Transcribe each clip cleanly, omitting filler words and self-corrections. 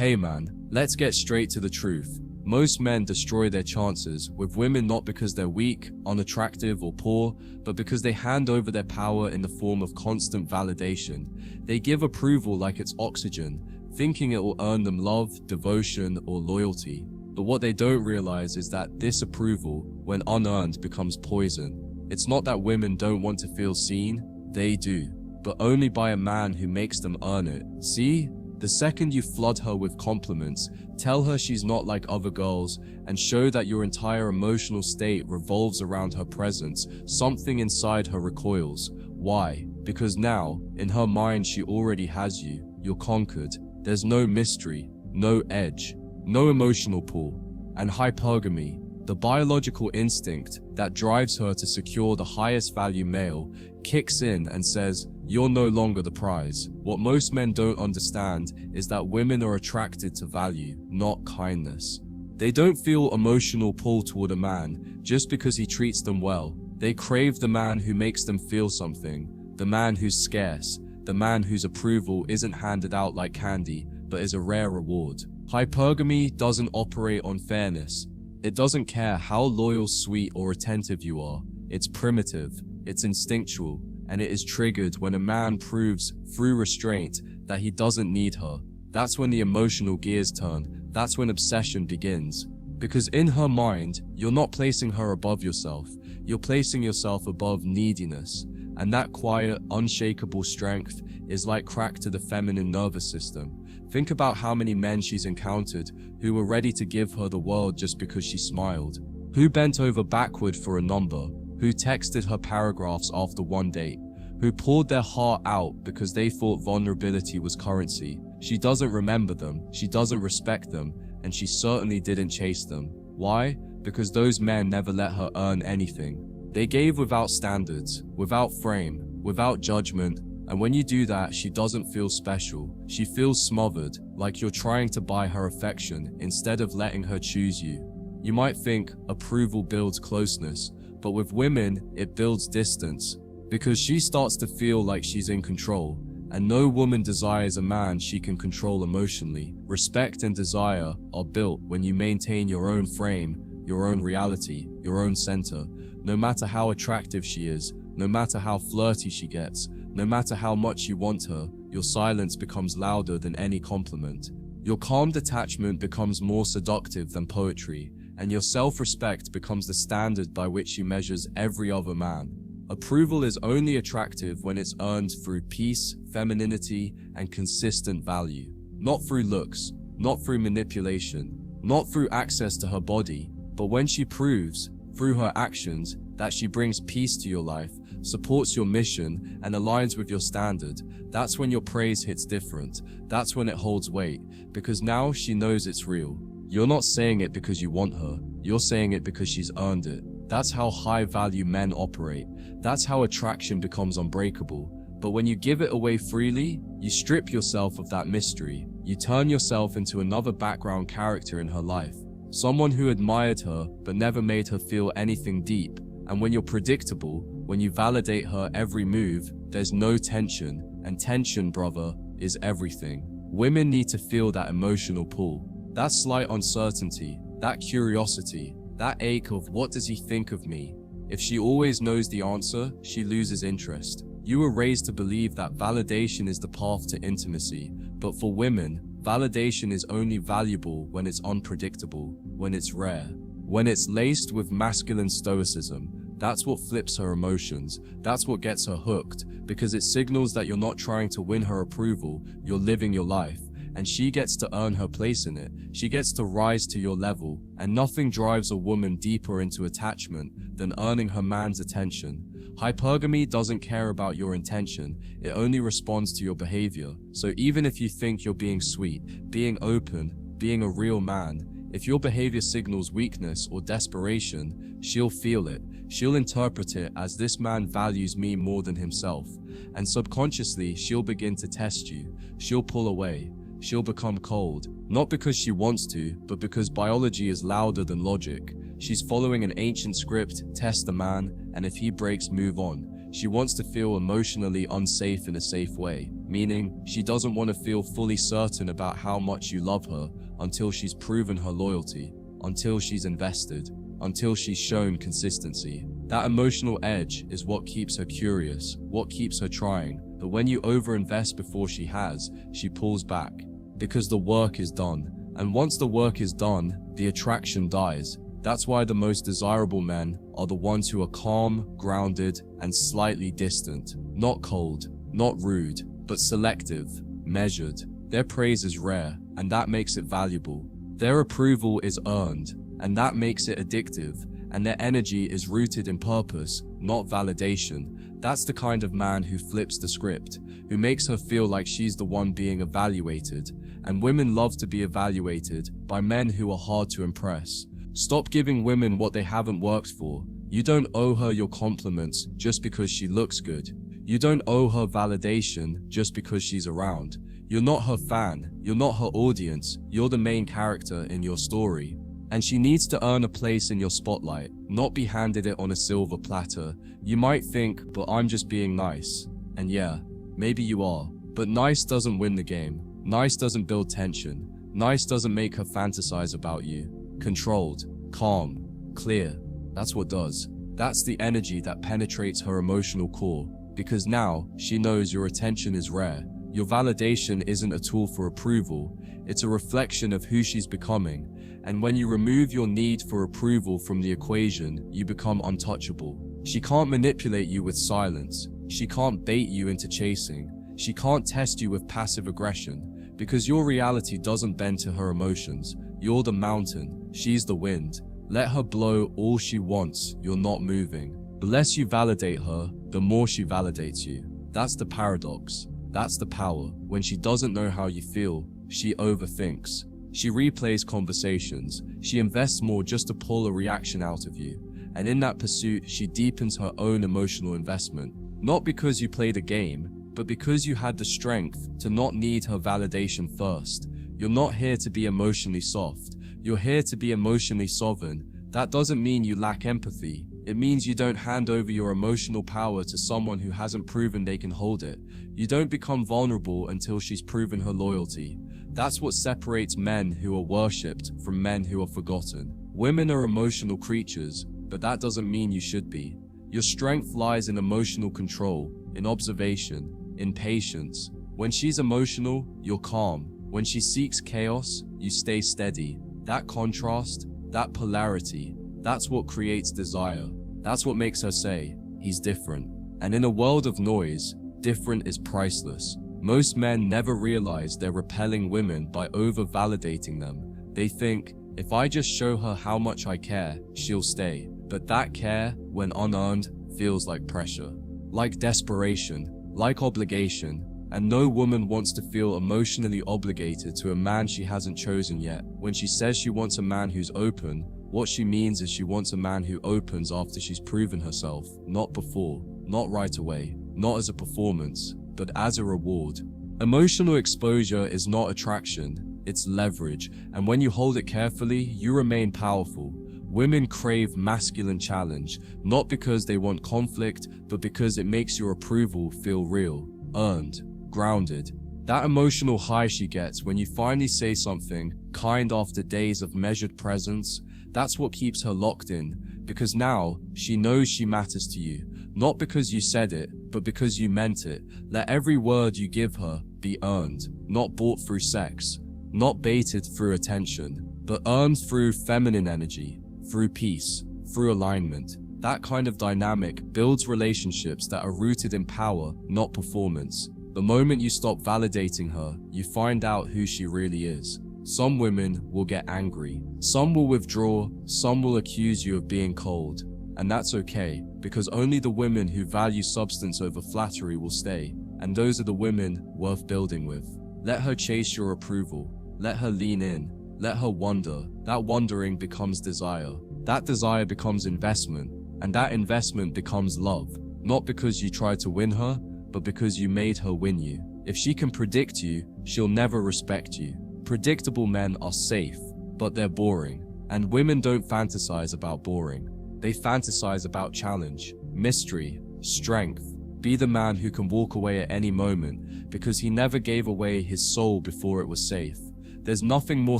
Hey man, let's get straight to the truth. Most men destroy their chances with women not because they're weak, unattractive, or poor, but because they hand over their power in the form of constant validation. They give approval like it's oxygen, thinking it will earn them love, devotion, or loyalty. But what they don't realize is that this approval, when unearned, becomes poison. It's not that women don't want to feel seen, they do, but only by a man who makes them earn it. See? The second you flood her with compliments, tell her she's not like other girls, and show that your entire emotional state revolves around her presence, something inside her recoils. Why? Because now, in her mind, she already has you. You're conquered. There's no mystery, no edge, no emotional pull. And hypergamy, the biological instinct that drives her to secure the highest value male, kicks in and says, "You're no longer the prize." What most men don't understand is that women are attracted to value, not kindness. They don't feel emotional pull toward a man just because he treats them well. They crave the man who makes them feel something, the man who's scarce, the man whose approval isn't handed out like candy, but is a rare reward. Hypergamy doesn't operate on fairness. It doesn't care how loyal, sweet, or attentive you are. It's primitive, it's instinctual, and it is triggered when a man proves, through restraint, that he doesn't need her. That's when the emotional gears turn. That's when obsession begins. Because in her mind, you're not placing her above yourself. You're placing yourself above neediness. And that quiet, unshakable strength is like crack to the feminine nervous system. Think about how many men she's encountered who were ready to give her the world just because she smiled. Who bent over backward for a number. Who texted her paragraphs after one date. Who poured their heart out because they thought vulnerability was currency. She doesn't remember them, she doesn't respect them, and she certainly didn't chase them. Why? Because those men never let her earn anything. They gave without standards, without frame, without judgment, and when you do that, she doesn't feel special. She feels smothered, like you're trying to buy her affection instead of letting her choose you. You might think approval builds closeness, but with women, it builds distance, because she starts to feel like she's in control, and no woman desires a man she can control emotionally. Respect and desire are built when you maintain your own frame, your own reality, your own center. No matter how attractive she is, no matter how flirty she gets, no matter how much you want her, your silence becomes louder than any compliment. Your calm detachment becomes more seductive than poetry, and your self-respect becomes the standard by which she measures every other man. Approval is only attractive when it's earned through peace, femininity, and consistent value. Not through looks, not through manipulation, not through access to her body, but when she proves, through her actions, that she brings peace to your life, supports your mission, and aligns with your standard. That's when your praise hits different. That's when it holds weight, because now she knows it's real. You're not saying it because you want her, you're saying it because she's earned it. That's how high-value men operate. That's how attraction becomes unbreakable. But when you give it away freely, you strip yourself of that mystery. You turn yourself into another background character in her life. Someone who admired her, but never made her feel anything deep. And when you're predictable, when you validate her every move, there's no tension. And tension, brother, is everything. Women need to feel that emotional pull. That slight uncertainty, that curiosity, that ache of what does he think of me? If she always knows the answer, she loses interest. You were raised to believe that validation is the path to intimacy, but for women, validation is only valuable when it's unpredictable, when it's rare, when it's laced with masculine stoicism. That's what flips her emotions. That's what gets her hooked, because it signals that you're not trying to win her approval, you're living your life. And she gets to earn her place in it. She gets to rise to your level, and nothing drives a woman deeper into attachment than earning her man's attention. Hypergamy doesn't care about your intention, it only responds to your behavior. So even if you think you're being sweet, being open, being a real man, if your behavior signals weakness or desperation, she'll feel it. She'll interpret it as this man values me more than himself. And subconsciously, she'll begin to test you. She'll pull away. She'll become cold, not because she wants to, but because biology is louder than logic. She's following an ancient script: test the man, and if he breaks, move on. She wants to feel emotionally unsafe in a safe way. meaning she doesn't want to feel fully certain about how much you love her until she's proven her loyalty, until she's invested, until she's shown consistency. That emotional edge is what keeps her curious, what keeps her trying. But when you overinvest before she has, she pulls back because the work is done. And once the work is done, the attraction dies. That's why the most desirable men are the ones who are calm, grounded, and slightly distant. Not cold, not rude, but selective, measured. Their praise is rare, and that makes it valuable. Their approval is earned, and that makes it addictive. And their energy is rooted in purpose, not validation. That's the kind of man who flips the script, who makes her feel like she's the one being evaluated. And women love to be evaluated by men who are hard to impress. Stop giving women what they haven't worked for. You don't owe her your compliments just because she looks good. You don't owe her validation just because she's around. You're not her fan, you're not her audience, you're the main character in your story. And she needs to earn a place in your spotlight, not be handed it on a silver platter. You might think, but I'm just being nice. And yeah, maybe you are. But nice doesn't win the game. Nice doesn't build tension. Nice doesn't make her fantasize about you. Controlled, calm, clear. That's what does. That's the energy that penetrates her emotional core. Because now, she knows your attention is rare. Your validation isn't a tool for approval. It's a reflection of who she's becoming. And when you remove your need for approval from the equation, you become untouchable. She can't manipulate you with silence. She can't bait you into chasing. She can't test you with passive aggression. Because your reality doesn't bend to her emotions. You're the mountain. She's the wind. Let her blow all she wants. You're not moving. The less you validate her, the more she validates you. That's the paradox. That's the power. When she doesn't know how you feel, she overthinks. She replays conversations. She invests more just to pull a reaction out of you. And in that pursuit, she deepens her own emotional investment. Not because you played a game, but because you had the strength to not need her validation first. You're not here to be emotionally soft. You're here to be emotionally sovereign. That doesn't mean you lack empathy. It means you don't hand over your emotional power to someone who hasn't proven they can hold it. You don't become vulnerable until she's proven her loyalty. That's what separates men who are worshipped from men who are forgotten. Women are emotional creatures, but that doesn't mean you should be. Your strength lies in emotional control, in observation, in patience. When she's emotional, you're calm. When she seeks chaos, you stay steady. That contrast, that polarity, that's what creates desire. That's what makes her say, he's different. And in a world of noise, different is priceless. Most men never realize they're repelling women by over-validating them. They think, if I just show her how much I care, she'll stay. But that care, when unearned, feels like pressure, like desperation, like obligation. And no woman wants to feel emotionally obligated to a man she hasn't chosen yet. When she says she wants a man who's open, what she means is she wants a man who opens after she's proven herself, not before, not right away, not as a performance, but as a reward. Emotional exposure is not attraction, it's leverage, and when you hold it carefully, you remain powerful. Women crave masculine challenge, not because they want conflict, but because it makes your approval feel real, earned, grounded. That emotional high she gets when you finally say something kind after days of measured presence, that's what keeps her locked in, because now she knows she matters to you, not because you said it, but because you meant it. Let every word you give her be earned, not bought through sex, not baited through attention, but earned through feminine energy, through peace, through alignment. That kind of dynamic builds relationships that are rooted in power, not performance. The moment you stop validating her, you find out who she really is. Some women will get angry, some will withdraw, some will accuse you of being cold. And that's okay, because only the women who value substance over flattery will stay. And those are the women worth building with. Let her chase your approval. Let her lean in. Let her wonder. That wondering becomes desire. That desire becomes investment. And that investment becomes love. Not because you tried to win her, but because you made her win you. If she can predict you, she'll never respect you. Predictable men are safe, but they're boring. And women don't fantasize about boring. They fantasize about challenge, mystery, strength. Be the man who can walk away at any moment because he never gave away his soul before it was safe. There's nothing more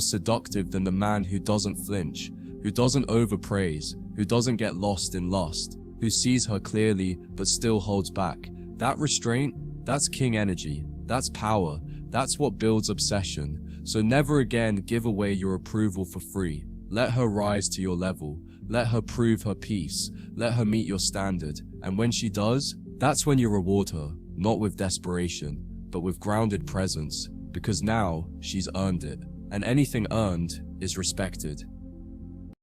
seductive than the man who doesn't flinch, who doesn't overpraise, who doesn't get lost in lust, who sees her clearly but still holds back. That restraint, that's king energy, that's power, that's what builds obsession. So never again give away your approval for free. Let her rise to your level. Let her prove her piece. Let her meet your standard. And when she does, that's when you reward her, not with desperation, but with grounded presence, because now she's earned it. And anything earned is respected.